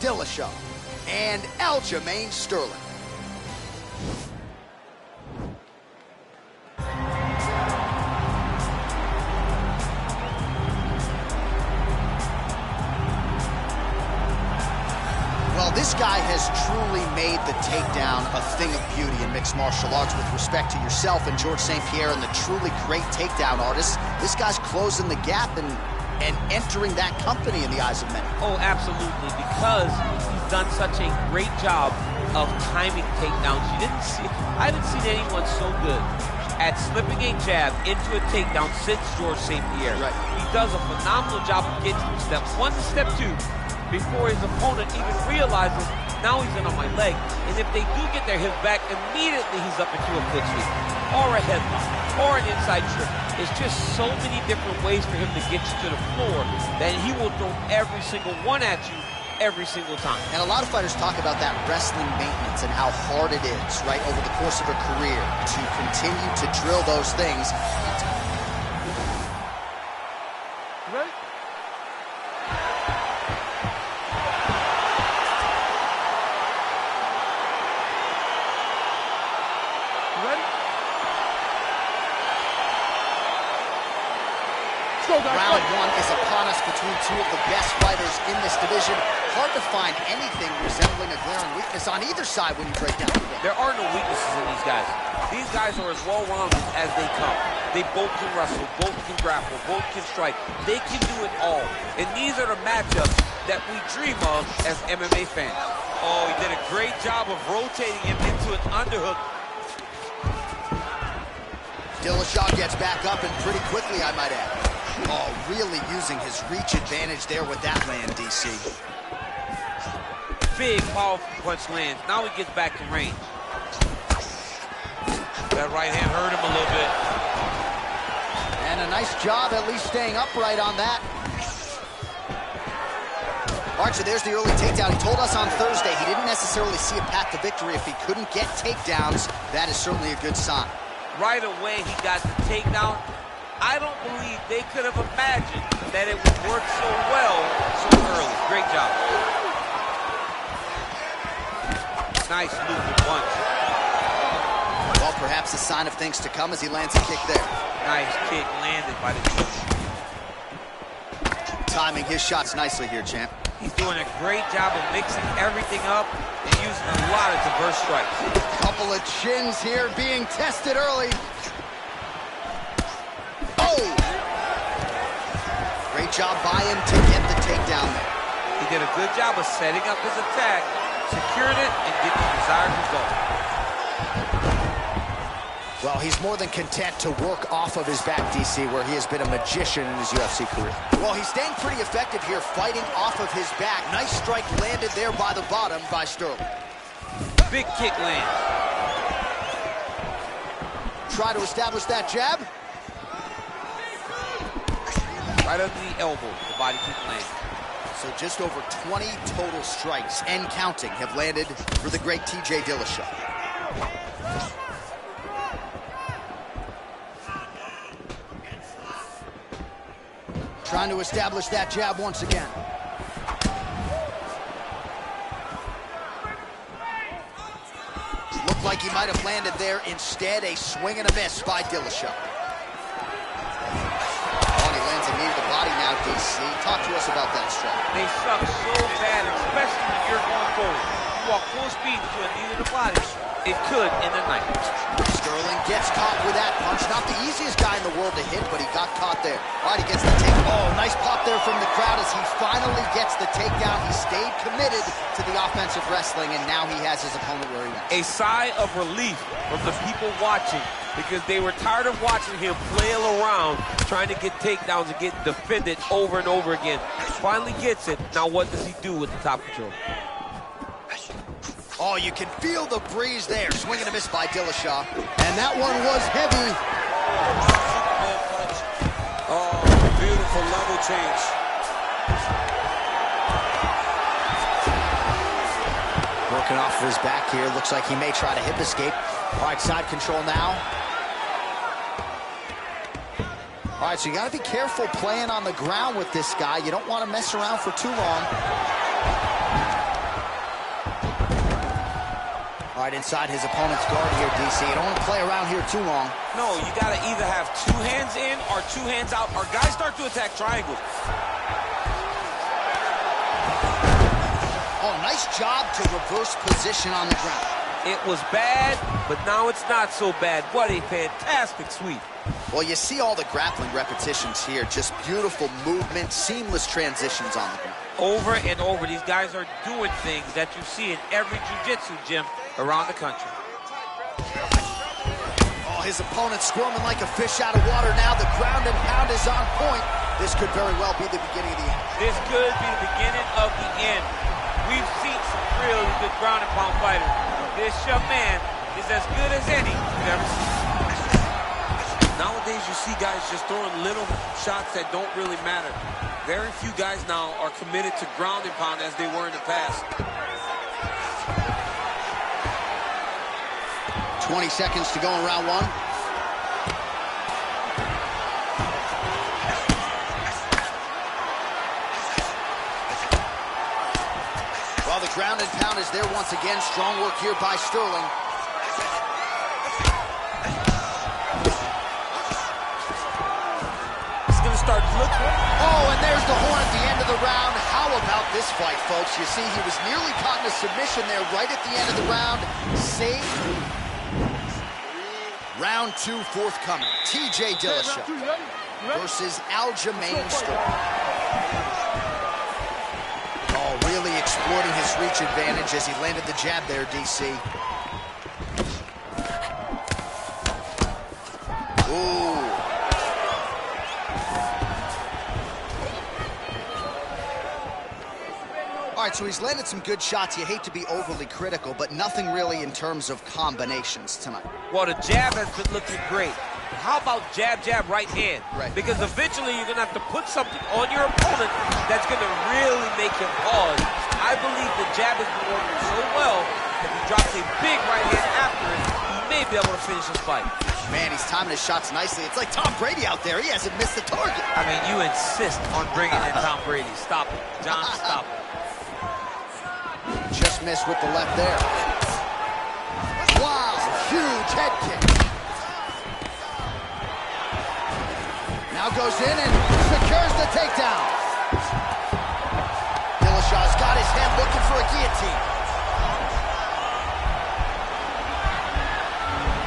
Dillashaw and Aljamain Sterling. Well, this guy has truly made the takedown a thing of beauty in mixed martial arts. With respect to yourself and George St. Pierre and the truly great takedown artists, this guy's closing the gap and entering that company in the eyes of many. Oh, absolutely, because he's done such a great job of timing takedowns. I haven't seen anyone so good at slipping a jab into a takedown since George St. Pierre. Right. He does a phenomenal job of getting from step 1 to step 2 before his opponent even realizes now he's in on my leg. And if they do get their hip back, immediately he's up into a foot sweep or a headlock or an inside trick. There's just so many different ways for him to get you to the floor that he will throw every single one at you every single time. And a lot of fighters talk about that wrestling maintenance and how hard it is, right, over the course of a career to continue to drill those things. Ready? Round 1 is upon us between two of the best fighters in this division. Hard to find anything resembling a glaring weakness on either side when you break down the game. There are no weaknesses in these guys. These guys are as well-rounded as they come. They both can wrestle, both can grapple, both can strike. They can do it all. And these are the matchups that we dream of as MMA fans. Oh, he did a great job of rotating him into an underhook. Dillashaw gets back up and pretty quickly, I might add. Oh, really using his reach advantage there with that land, DC. Big, powerful punch lands. Now he gets back to range. That right hand hurt him a little bit. And a nice job at least staying upright on that. All right, so there's the early takedown. He told us on Thursday he didn't necessarily see a path to victory if he couldn't get takedowns. That is certainly a good sign. Right away, he got the takedown. I don't believe they could have imagined that it would work so well so early. Great job. Nice looping punch. Well, perhaps a sign of things to come as he lands a kick there. Nice kick landed by the coach. Timing his shots nicely here, champ. He's doing a great job of mixing everything up and using a lot of diverse strikes. Couple of chins here being tested early. Great job by him to get the takedown there. He did a good job of setting up his attack, secured it, and getting the desired result. Well, he's more than content to work off of his back, DC, where he has been a magician in his UFC career. Well, he's staying pretty effective here, fighting off of his back. Nice strike landed there by the bottom by Sterling. Big kick land. Try to establish that jab. Right under the elbow, the body kick lands. So just over 20 total strikes and counting have landed for the great TJ Dillashaw. Trying to establish that jab once again. Looked like he might have landed there. Instead, a swing and a miss by Dillashaw. Now, DC, talk to us about that strike. They suck so bad, especially when you're going forward. You walk full speed to a knee to the body. It could in the night. Sterling gets caught with that punch. Not the easiest guy in the world to hit, but he got caught there. All right, he gets the take. Oh, nice pop there from the crowd as he finally gets the takedown. He stayed committed to the offensive wrestling, and now he has his opponent where he wants. A sigh of relief from the people watching, because they were tired of watching him flail around trying to get takedowns and get defended over and over again. Finally gets it. Now what does he do with the top control? Oh, you can feel the breeze there. Swing and a miss by Dillashaw. And that one was heavy. Oh, beautiful level change. Working off of his back here. Looks like he may try to hip escape. All right, side control now. All right, so you got to be careful playing on the ground with this guy. You don't want to mess around for too long. Right inside his opponent's guard here, DC. You don't want to play around here too long. No, you got to either have 2 hands in or 2 hands out, or guys start to attack triangles. Oh, nice job to reverse position on the ground. It was bad, but now it's not so bad. What a fantastic sweep. Well, you see all the grappling repetitions here. Just beautiful movement, seamless transitions on the ground. Over and over, these guys are doing things that you see in every jiu-jitsu gym around the country. Oh, his opponent squirming like a fish out of water now. The ground and pound is on point. This could very well be the beginning of the end. This could be the beginning of the end. We've seen some really good ground and pound fighters. This young man is as good as any we've ever seen. Nowadays, you see guys just throwing little shots that don't really matter. Very few guys now are committed to ground and pound as they were in the past. 20 seconds to go in round 1. Well, the ground and pound is there once again. Strong work here by Sterling. He's going to start looking. Oh, and there's the horn at the end of the round. How about this fight, folks? You see, he was nearly caught in a submission there right at the end of the round. Saved. Round 2 forthcoming. TJ Dillashaw versus Aljamain Sterling. Oh, really exploiting his reach advantage as he landed the jab there, DC. Ooh. All right, so he's landed some good shots. You hate to be overly critical, but nothing really in terms of combinations tonight. Well, the jab has been looking great. How about jab, jab, right hand? Right. Because eventually you're going to have to put something on your opponent that's going to really make him pause. I believe the jab has been working so well that he drops a big right hand after it, he may be able to finish his fight. Man, he's timing his shots nicely. It's like Tom Brady out there. He hasn't missed the target. I mean, you insist on bringing in Tom Brady. Stop it. John, stop it. Just missed with the left there. Wow, huge head kick. Now goes in and secures the takedown. Dillashaw's got his head looking for a guillotine.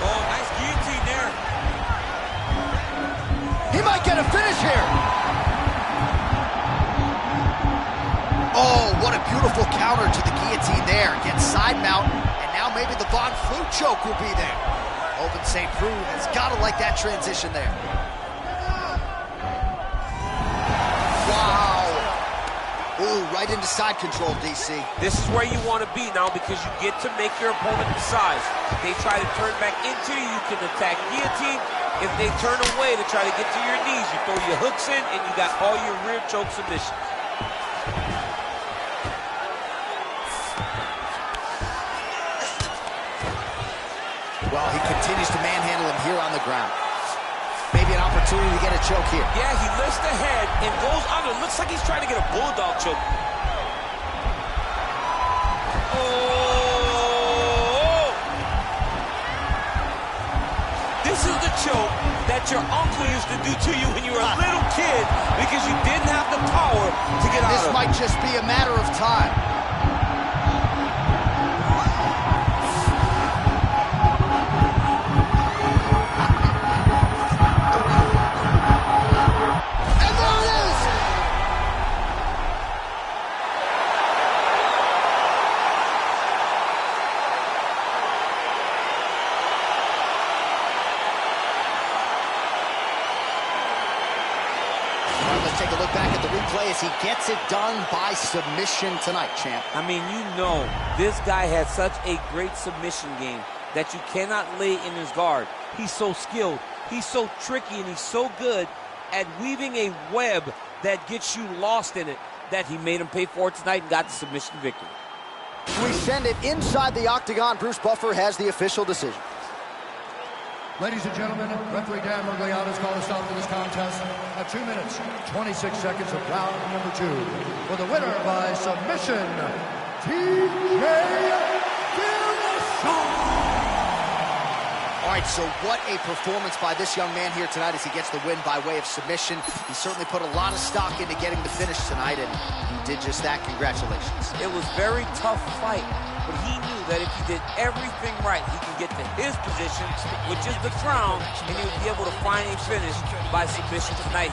Oh, nice guillotine there. He might get a finish here. Oh, what a beautiful counter to the guillotine there. Gets side mount, and now maybe the Von Flue choke will be there. Open St. Preux has got to like that transition there. Wow. Ooh, right into side control, DC. This is where you want to be now because you get to make your opponent decide. If they try to turn back into you, you can attack guillotine. If they turn away to try to get to your knees, you throw your hooks in, and you got all your rear choke submissions. Well, he continues to manhandle him here on the ground. Maybe an opportunity to get a choke here. Yeah, he lifts the head and goes under. Looks like he's trying to get a bulldog choke. Oh! This is the choke that your uncle used to do to you when you were a little kid because you didn't have the power to get out of it. This might just be a matter of time. Take a look back at the replay as he gets it done by submission tonight, champ. I mean, you know, this guy has such a great submission game that you cannot lay in his guard. He's so skilled, he's so tricky, and he's so good at weaving a web that gets you lost in it that he made him pay for it tonight and got the submission victory. We send it inside the octagon. Bruce Buffer has the official decision. Ladies and gentlemen, referee Dan Miragliotta has called a stop to this contest at 2 minutes, 26 seconds of round number 2. For the winner by submission, TJ Dillashaw. All right, so what a performance by this young man here tonight as he gets the win by way of submission. He certainly put a lot of stock into getting the finish tonight, and he did just that. Congratulations. It was very tough fight, but he knew that if he did everything right, he can get to his position, which is the crown, and he would be able to find a finish by submission tonight.